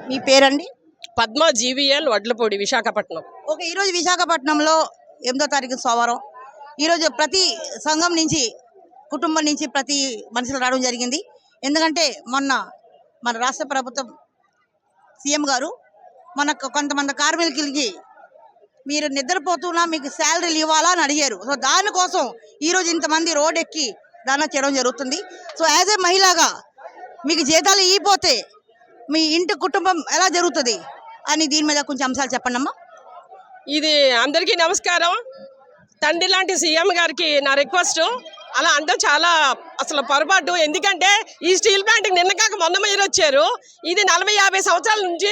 మీ పేరండి? పద్మ జీవీఎల్ వడ్లపూడి విశాఖపట్నం. ఓకే, ఈరోజు విశాఖపట్నంలో 8వ తారీఖు సోమవారం. ఈరోజు ప్రతి సంఘం నుంచి, కుటుంబం నుంచి ప్రతి మనుషులు రావడం జరిగింది. ఎందుకంటే మొన్న మన రాష్ట్ర ప్రభుత్వం సీఎం గారు మనకు కొంతమంది కార్మికులకి మీరు నిద్రపోతున్నా మీకు శాలరీలు ఇవ్వాలా అని అడిగారు. సో దానికోసం ఈరోజు ఇంతమంది రోడ్ ఎక్కి దానా చేయడం జరుగుతుంది. సో యాజ్ ఏ మహిళగా మీకు జీతాలు ఇవ్వకపోతే మీ ఇంటి కుటుంబం ఎలా జరుగుతుంది అని దీని మీద కొంచెం అంశాలు చెప్పండి అమ్మా. ఇది అందరికీ నమస్కారం. తండ్రి లాంటి సీఎం గారికి నా రిక్వెస్ట్, అలా అంటే చాలా అసలు పొరపాటు. ఎందుకంటే ఈ స్టీల్ ప్లాంట్కి నిన్న కాక మొన్న మీరు వచ్చారు. ఇది 40-50 సంవత్సరాల నుంచి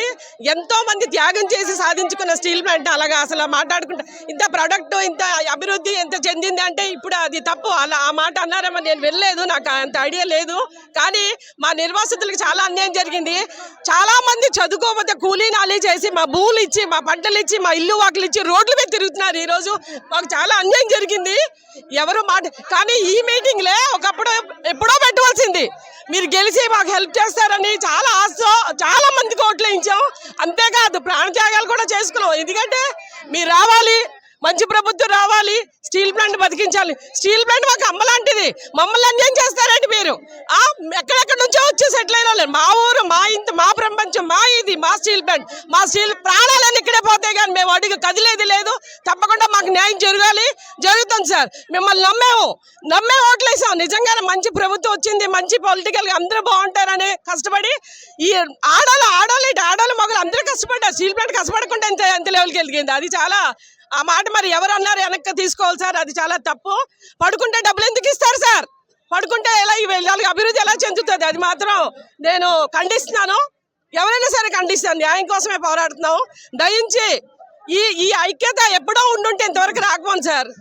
ఎంతో మంది త్యాగం చేసి సాధించుకున్న స్టీల్ ప్లాంట్. అలాగా అసలు మాట్లాడుకుంటా ఇంత ప్రొడక్ట్ ఇంత అభివృద్ధి ఎంత చెందింది అంటే ఇప్పుడు అది తప్పు. అలా ఆ మాట అన్నారేమో, నేను వెళ్ళలేదు, నాకు అంత ఐడియా లేదు. కానీ మా నిర్వాసితులకు చాలా అన్యాయం జరిగింది. చాలా మంది చదువుకోకపోతే కూలీ నాలీ చేసి మా భూములు ఇచ్చి, మా పంటలు ఇచ్చి, మా ఇల్లు వాకులు ఇచ్చి రోడ్ల మీద తిరుగుతున్నారు. ఈరోజు మాకు చాలా అన్యాయం జరిగింది. ఎవరు మాట కానీ ఈ మీటింగ్లే ఒకప్పుడు ఎప్పుడో పెట్టవలసింది. మీరు గెలిచి మాకు హెల్ప్ చేస్తారని చాలా ఆశతో చాలా మందికి ఓట్లు వేయించాం. అంతేకాదు ప్రాణత్యాగాలు కూడా చేసుకున్నాం. ఎందుకంటే మీరు రావాలి, మంచి ప్రభుత్వం రావాలి, స్టీల్ ప్లాంట్ బతికించాలి. స్టీల్ ప్లాంట్ మాకు అమ్మ లాంటిది. మమ్మల్ని అన్యాయం చేస్తారండి మీరు. ఎక్కడెక్కడ నుంచో వచ్చి సెటిల్ అయిన వాళ్ళు. మా ఊరు, మా ఇంత, మా ప్రపంచం, మా ఇది, మా స్టీల్ ప్లాంట్, మా స్టీల్ ప్రాణాలని ఇక్కడే పోతాయి. కానీ మేము అడిగి కదిలేది లేదు. తప్పకుండా మాకు న్యాయం జరగాలి, జరుగుతుంది సార్. మిమ్మల్ని నమ్మే ఓట్లేసాం. నిజంగానే మంచి ప్రభుత్వం వచ్చింది, మంచి పొలిటికల్గా అందరూ బాగుంటారని కష్టపడి ఈ ఆడాలి మొగలు అందరూ కష్టపడ్డారు. స్టీల్ ప్లాంట్ కష్టపడకుండా ఎంత లెవెల్కి వెలిగింది. అది చాలా ఆ మాట మరి ఎవరు అన్నారు వెనక్కి తీసుకోవాలి సార్. అది చాలా తప్పు. పడుకుంటే డబ్బులు ఎందుకు ఇస్తారు సార్? పడుకుంటే ఎలా వాళ్ళకి అభివృద్ధి ఎలా చెందుతుంది? అది మాత్రం నేను ఖండిస్తున్నాను. ఎవరైనా సరే ఖండిస్తాను. న్యాయం కోసమే పోరాడుతున్నాం. దయించి ఈ ఐక్యత ఎప్పుడో ఉండుంటే ఇంతవరకు రాకపోను సార్.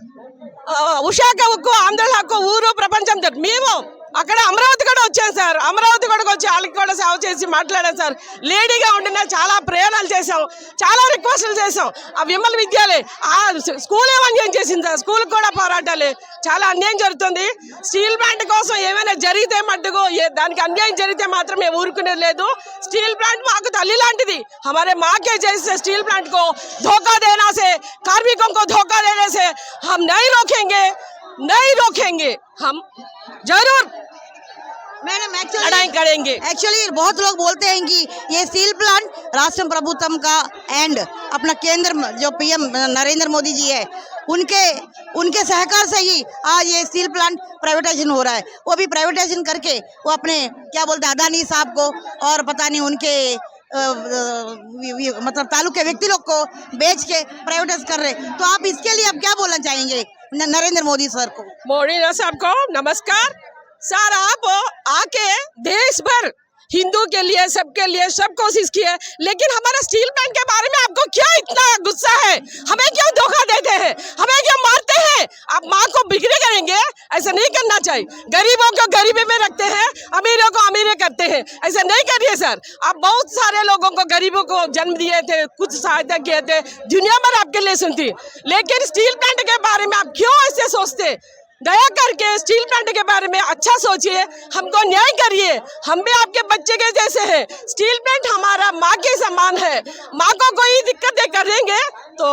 విశాఖ హక్కు, ఆంధ్ర హక్కు, ఊరు ప్రపంచం. మేము అక్కడ అమరావతి కూడా వచ్చాను సార్. అమరావతి కూడా వచ్చి వాళ్ళకి కూడా సేవ చేసి మాట్లాడాను సార్. లేడీగా ఉండినా చాలా ప్రయాణాలు చేసాం, చాలా రిక్వెస్టులు చేసాం. ఆ విమల విద్యాలయ ఆ స్కూల్ అన్యాయం చేసింది సార్. స్కూల్కి కూడా పోరాటాలు చాలా అన్యాయం జరుగుతుంది. స్టీల్ ప్లాంట్ కోసం ఏమైనా జరిగితే మట్టుకు దానికి అన్యాయం జరిగితే మాత్రం మేము ఊరుకునేది లేదు. స్టీల్ ప్లాంట్ మాకు తల్లి లాంటిది. हमारे माँ के जैसे स्टील प्लांट को धोखा देना से, कार्मिकों को धोखा देने से हम नहीं रोकेंगे। हम जरूर मैडम लड़ाई करेंगे। एक्चुअली बहुत लोग बोलते हैं कि ये स्टील प्लांट राष्ट्र प्रभुत्व का एंड अपना केंद्र जो पीएम नरेंद्र मोदी जी है उनके सहकार से ही आज ये स्टील प्लांट प्राइवेटाइजेशन हो रहा है। वो भी प्राइवेटाइजेशन करके वो अपने क्या बोलते हैं अदानी साहब को और पता नहीं उनके मतलब ताल्लुक के व्यक्ति लोग को बेच के प्राइवेटाइज कर रहे। तो आप इसके लिए आप क्या बोलना चाहेंगे नरेंद्र मोदी सर को? मोदी साहब को नमस्कार सर। आप आके देश भर हिंदू के लिए, सबके लिए सब कोशिश की है, लेकिन हमारा स्टील प्लांट के बारे में आपको क्या इतना गुस्सा है? हमें क्यों धोखा देते हैं? हमें क्यों मारते हैं? आप माँ को बिक्री करेंगे? ऐसा नहीं करना चाहिए। गरीबों को गरीबी में रखते हैं, अमीरों को अमीरे करते हैं। ऐसा नहीं करिए सर। आप बहुत सारे लोगों को, गरीबों को जन्म दिए थे, कुछ सहायता किए थे, दुनिया भर आपके लिए सुनती, लेकिन स्टील प्लांट के बारे में आप क्यों ऐसे सोचते? दया करके स्टील प्लांट के बारे में अच्छा सोचिए, हमको न्याय करिए। हम भी आपके बच्चे के जैसे हैं। स्टील प्लांट हमारा माँ के समान है। माँ को कोई दिक्कतें करेंगे तो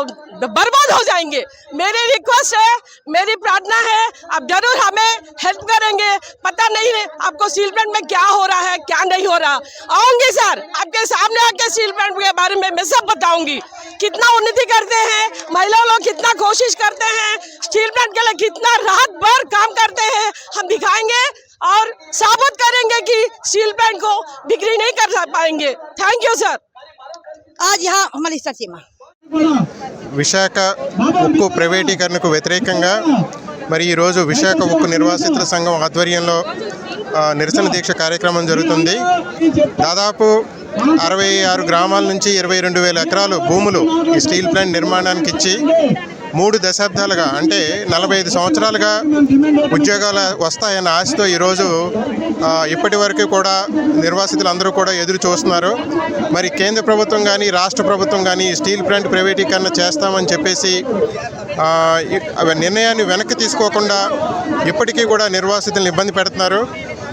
बर्बाद हो जाएंगे। मेरी रिक्वेस्ट है, मेरी प्रार्थना है, आप जरूर हमें हेल्प करेंगे। पता नहीं है आपको स्टील प्लांट में क्या हो रहा है, क्या नहीं हो रहा। आऊँगी सर, आपके सामने आके स्टील प्लांट के बारे में मैं सब बताऊँगी। कितना उन्नति करते हैं महिला लोग, कितना कोशिश करते हैं, स्टील प्लांट के लिए कितना रात भर काम करते हैं, हम दिखाएंगे और साबित करेंगे कि स्टील प्लांट को बिक्री नहीं कर पाएंगे। Thank you sir. आज यहाँ हमारी सचिमा విశాఖ ఉక్కు ప్రైవేటీకరణకు వ్యతిరేకంగా మరి ఈరోజు విశాఖ ఉక్కు నిర్వాసితుల సంఘం ఆధ్వర్యంలో నిరసన దీక్ష కార్యక్రమం జరుగుతుంది. దాదాపు 66 గ్రామాల నుంచి 22,000 ఎకరాలు భూములు ఈ స్టీల్ ప్లాంట్ నిర్మాణానికి ఇచ్చి 3 దశాబ్దాలుగా అంటే 45 సంవత్సరాలుగా ఉద్యోగాలు వస్తాయన్న ఆశతో ఈరోజు ఇప్పటి వరకు కూడా నిర్వాసితులందరూ కూడా ఎదురు చూస్తున్నారు. మరి కేంద్ర ప్రభుత్వం కానీ రాష్ట్ర ప్రభుత్వం కానీ స్టీల్ ప్లాంట్ ప్రైవేటీకరణ చేస్తామని చెప్పేసి నిర్ణయాన్ని వెనక్కి తీసుకోకుండా ఇప్పటికీ కూడా నిర్వాసితులను ఇబ్బంది పెడుతున్నారు.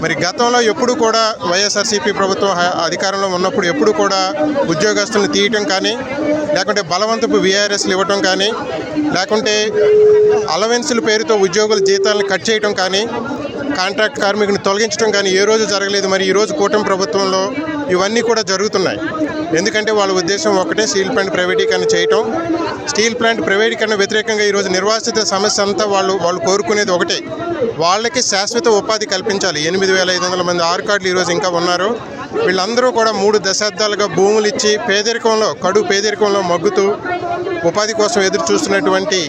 మరి గతంలో ఎప్పుడు కూడా వైఎస్ఆర్సీపీ ప్రభుత్వం అధికారంలో ఉన్నప్పుడు ఎప్పుడు కూడా ఉద్యోగస్తులను తీయటం కానీ, లేకుంటే బలవంతపు విఆర్ఎస్లు ఇవ్వటం కానీ, లేకుంటే అలవెన్సుల పేరుతో ఉద్యోగుల జీతాలను కట్ చేయటం కానీ, కాంట్రాక్ట్ కార్మికుని తొలగించడం కానీ ఏ రోజు జరగలేదు. మరి ఈరోజు కూటమి ప్రభుత్వంలో ఇవన్నీ కూడా జరుగుతున్నాయి. ఎందుకంటే వాళ్ళ ఉద్దేశం ఒకటే, స్టీల్ ప్లాంట్ ప్రైవేటీకరణ చేయటం. స్టీల్ ప్లాంట్ ప్రైవేటీకరణ వ్యతిరేకంగా ఈరోజు నిర్వాసిత సమస్య అంతా వాళ్ళు కోరుకునేది ఒకటే, వాళ్ళకి శాశ్వత ఉపాధి కల్పించాలి. 8,500 మంది ఆర్కార్డులు ఈరోజు ఇంకా ఉన్నారు. వీళ్ళందరూ కూడా 3 దశాబ్దాలుగా భూములు ఇచ్చి కడు పేదరికంలో మగ్గుతూ ఉపాధి కోసం ఎదురు చూస్తున్నటువంటి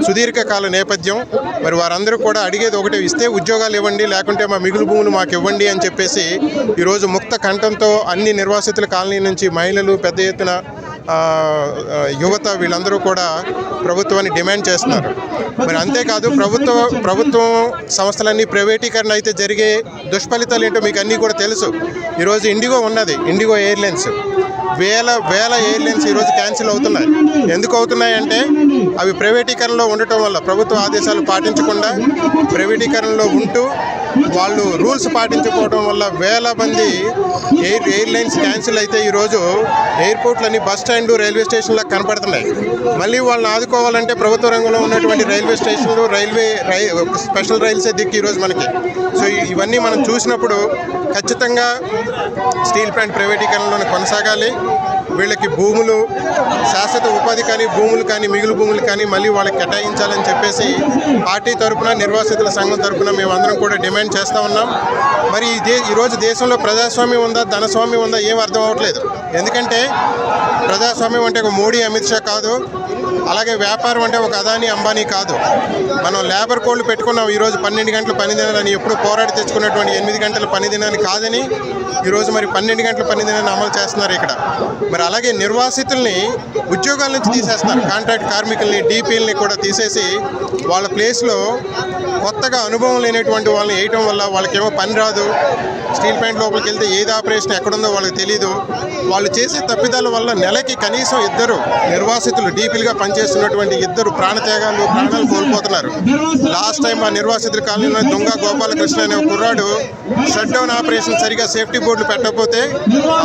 సుదీర్ఘకాల నేపథ్యం. మరి వారందరూ కూడా అడిగేది ఒకటే, ఇస్తే ఉద్యోగాలు ఇవ్వండి, లేకుంటే మా మిగులు భూములు మాకు ఇవ్వండి అని చెప్పేసి ఈరోజు ముక్త కంఠంతో అన్ని నిర్వాసితుల కాలనీ నుంచి మహిళలు, పెద్ద ఎత్తున యువత వీళ్ళందరూ కూడా ప్రభుత్వాన్ని డిమాండ్ చేస్తున్నారు. మరి అంతేకాదు, ప్రభుత్వం సంస్థలన్నీ ప్రైవేటీకరణ అయితే జరిగే దుష్ఫలితాలు ఏంటో మీకు అన్నీ కూడా తెలుసు. ఈరోజు ఇండిగో ఎయిర్లైన్స్ వేల ఎయిర్లైన్స్ ఈరోజు క్యాన్సిల్ అవుతున్నాయి. ఎందుకు అవుతున్నాయంటే అవి ప్రైవేటీకరణలో ఉండటం వల్ల, ప్రభుత్వ ఆదేశాలు పాటించకుండా ప్రైవేటీకరణలో ఉంటూ వాళ్ళు రూల్స్ పాటించకపోవడం వల్ల వేల మంది ఎయిర్లైన్స్ క్యాన్సిల్ అయితే ఈరోజు ఎయిర్పోర్ట్లన్నీ బస్ స్టాండ్, రైల్వే స్టేషన్లా కనపడుతున్నాయి. మళ్ళీ వాళ్ళని ఆదుకోవాలంటే ప్రభుత్వ రంగంలో ఉన్నటువంటి రైల్వే స్టేషన్లు, స్పెషల్ రైల్సే దిక్కు ఈరోజు మనకి. సో ఇవన్నీ మనం చూసినప్పుడు ఖచ్చితంగా స్టీల్ ప్లాంట్ ప్రైవేటీకరణలోనే కొనసాగాలి. వీళ్ళకి భూములు, శాశ్వత ఉపాధి కానీ, భూములు కానీ, మిగులు భూములు కానీ మళ్ళీ వాళ్ళకి కేటాయించాలని చెప్పేసి పార్టీ తరఫున, నిర్వాసితుల సంఘం తరఫున మేమందరం కూడా డిమాండ్ చేస్తూ ఉన్నాం. మరి ఈరోజు దేశంలో ప్రజాస్వామ్యం ఉందా, ధనస్వామ్యం ఉందా ఏం అర్థం అవ్వట్లేదు. ఎందుకంటే ప్రజాస్వామ్యం అంటే ఒక మోడీ, అమిత్ షా కాదు, అలాగే వ్యాపారం అంటే ఒక అదానీ, అంబానీ కాదు. మనం లేబర్ కోడ్లు పెట్టుకున్నాం. ఈరోజు 12 గంటల పని దినాలని ఎప్పుడు పోరాడి తెచ్చుకున్నటువంటి 8 గంటల పని దినాన్ని కాదని ఈరోజు మరి 12 గంటల పని దినాన్ని అమలు చేస్తున్నారు ఇక్కడ. మరి అలాగే నిర్వాసితుల్ని ఉద్యోగాల నుంచి తీసేస్తున్నారు. కాంట్రాక్ట్ కార్మికుల్ని, డీపీలని కూడా తీసేసి వాళ్ళ ప్లేస్లో కొత్తగా అనుభవం లేనటువంటి వాళ్ళని వేయటం వల్ల వాళ్ళకేమో పని రాదు. స్టీల్ ప్లాంట్ లోపలికి వెళ్తే ఏది ఆపరేషన్ ఎక్కడుందో వాళ్ళకి తెలీదు. వాళ్ళు చేసే తప్పిదాల వల్ల నెలకి కనీసం 2 నిర్వాసితులు, డీపీలుగా పనిచేస్తున్నటువంటి 2 ప్రాణాలు కోల్పోతున్నారు. లాస్ట్ టైం ఆ నిర్వాసితుల కాలనీలో దొంగ గోపాలకృష్ణ అనే ఒక కుర్రాడు షట్ డౌన్ ఆపరేషన్ సరిగా సేఫ్టీ బోర్డులు పెట్టకపోతే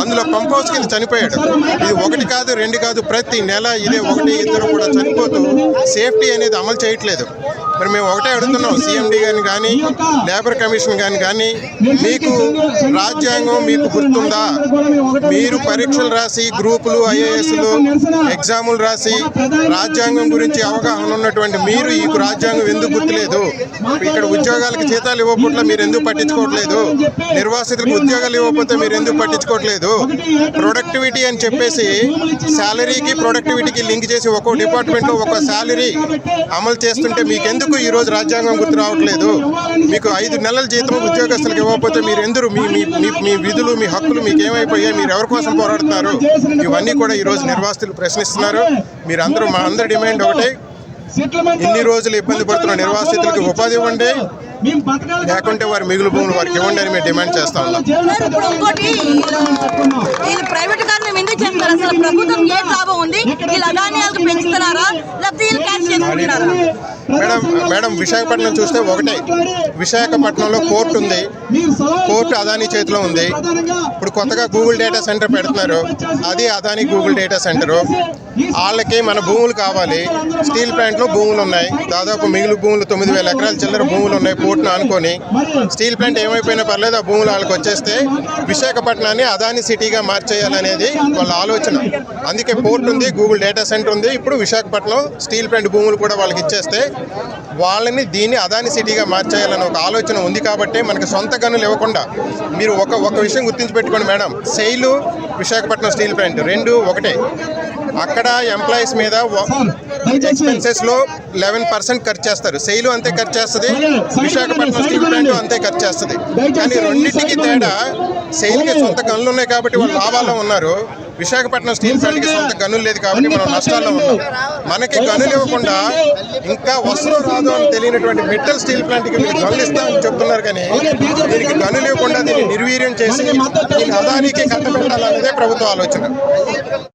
అందులో పంప్ హౌస్కి వెళ్ళి చనిపోయాడు. ఇది 1 కాదు 2 కాదు, ప్రతి నెల ఇదే 1-2 కూడా చనిపోతూ సేఫ్టీ అనేది అమలు చేయట్లేదు. మరి మేము ఒకటే అడుగుతున్నాం, సిఎండి గారిని కానీ, లేబర్ కమిషన్ కానీ మీకు రాజ్యాంగం మీకు గుర్తుందా? మీరు పరీక్షలు రాసి, గ్రూపులు, ఐఏఎస్లు ఎగ్జాములు రాసి రాజ్యాంగం గురించి అవగాహన ఉన్నటువంటి మీరు ఈ రాజ్యాంగం ఎందుకు గుర్తులేదు? ఇక్కడ ఉద్యోగాలకు జీతాలు ఇవ్వకపోతే మీరు ఎందుకు పట్టించుకోవట్లేదు? నిర్వాసితులకు ఉద్యోగాలు ఇవ్వకపోతే మీరు ఎందుకు పట్టించుకోవట్లేదు? ప్రొడక్టివిటీ అని చెప్పేసి శాలరీకి, ప్రొడక్టివిటీకి లింక్ చేసి ఒక్కో డిపార్ట్మెంట్లో ఒక శాలరీ అమలు చేస్తుంటే మీకెందుకు ఈరోజు రాజ్యాంగం గుర్తు రావట్లేదు? మీకు 5 నెలల జీతం ఉద్యోగస్తులకు ఇవ్వకపోతే మీరు ఎందుకు మీ విధులు, మీ హక్కులు మీకు ఏమైపోయాయి? మీరు ఎవరి కోసం పోరాడుతున్నారు? ఇవన్నీ కూడా ఈరోజు నిర్వాసితులు ప్రశ్నిస్తున్నారు. మీరందరూ, మా అందరి డిమాండ్ ఒకటే, ఇన్ని రోజులు ఇబ్బంది పడుతున్న నిర్వాసితులకు ఉపాధి ఇవ్వండి, లేకుంటే వారి మిగులు భూములు వారికి ఇవ్వండి అని మేము డిమాండ్ చేస్తా ఉన్నాం. ఇప్పుడు ఇంకోటి, వీళ్ళు ప్రైవేట్ కారణం ఎందుకు చేస్తారు? అసలు ప్రభుత్వం ఏ లాభం ఉంది? వీళ్ళు అదాన్యాలకు పెంచుతున్నారా, లేకపోతే వీళ్ళు క్యాష్ చేసుకుంటున్నారా? మేడం విశాఖపట్నం చూస్తే ఒకటే, విశాఖపట్నంలో కోర్టు ఉంది. కోర్టు అదానీ చేతిలో ఉంది. ఇప్పుడు కొత్తగా గూగుల్ డేటా సెంటర్ పెడుతున్నారు. అది అదానీ గూగుల్ డేటా సెంటరు. వాళ్ళకి మన భూములు కావాలి. స్టీల్ ప్లాంట్లో భూములు ఉన్నాయి, దాదాపు మిగులు భూములు 9,000 ఎకరాల చిల్లర భూములు ఉన్నాయి పోర్టును అనుకొని. స్టీల్ ప్లాంట్ ఏమైపోయినా పర్లేదు, ఆ భూములు వాళ్ళకి వచ్చేస్తే విశాఖపట్నాన్ని అదానీ సిటీగా మార్చేయాలనేది వాళ్ళ ఆలోచన. అందుకే పోర్ట్ ఉంది, గూగుల్ డేటా సెంటర్ ఉంది. ఇప్పుడు విశాఖపట్నం స్టీల్ ప్లాంట్ భూములు కూడా వాళ్ళకి ఇచ్చేస్తే దీన్ని అదానీ సిటీగా మార్చేయాలని ఒక ఆలోచన ఉంది. కాబట్టి మనకి సొంత గనులు ఇవ్వకుండా, మీరు ఒక విషయం గుర్తుంచిపెట్టుకోండి madam, SAIL, Visakhapatnam steel plant 2 ఒకటే. అక్కడ ఎంప్లాయీస్ మీద ఎక్స్పెన్సెస్లో 11% ఖర్చు చేస్తారు. సెయిలు అంతే ఖర్చు చేస్తుంది, విశాఖపట్నం స్టీల్ ప్లాంట్ అంతే ఖర్చు చేస్తుంది. కానీ రెండింటికి తేడా, సెయిల్కి సొంత గనులు ఉన్నాయి కాబట్టి వాళ్ళు లాభాల్లో ఉన్నారు. విశాఖపట్నం స్టీల్ ప్లాంట్కి సొంత గనులు లేదు కాబట్టి మనం నష్టాల్లో ఉన్నాం. మనకి గనులు ఇవ్వకుండా ఇంకా వస్తుందో రాదో అని తెలియనటువంటి మెటల్ స్టీల్ ప్లాంట్కి మీరు గనులు ఇస్తామని చెప్తున్నారు. కానీ దీనికి గనులు ఇవ్వకుండా దీన్ని నిర్వీర్యం చేసి దీన్ని అదానికి కట్టబెట్టాలనేదే ప్రభుత్వ ఆలోచన.